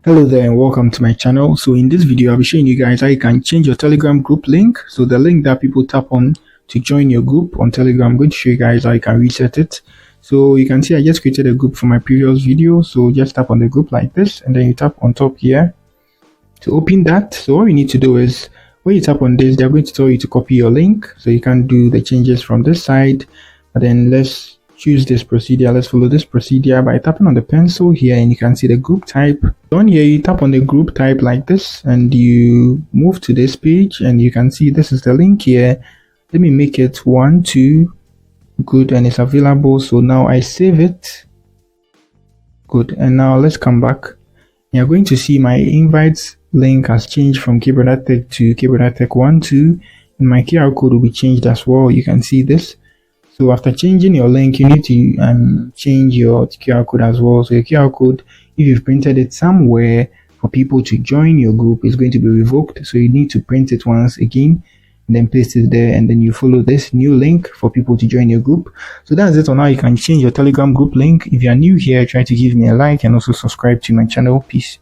Hello there and welcome to my channel. So in this video I'll be showing you guys how you can change your Telegram group link. So the link that people tap on to join your group on Telegram, I'm going to show you guys how you can reset it. So you can see I just created a group for my previous video. So just tap on the group like this and then you tap on top here to open that. So what you need to do is when you tap on this, they're going to tell you to copy your link. So you can do the changes from this side. But then let's choose this procedure. Let's follow this procedure by tapping on the pencil here, and you can see the group type. On here you tap on the group type like this and you move to this page, and you can see this is the link here. Let me make it 1 2. Good, and it's available. So now I save it. Good, and now let's come back. You're going to see my invites link has changed from Keyboard Tech to Keyboard Tech 1 2, and my QR code will be changed as well. You can see this. So after changing your link, you need to change your QR code as well. So your QR code, if you've printed it somewhere for people to join your group, is going to be revoked. So you need to print it once again and then paste it there, and then you follow this new link for people to join your group. So that's it on how you can change your Telegram group link. If you are new here, try to give me a like and also subscribe to my channel. Peace.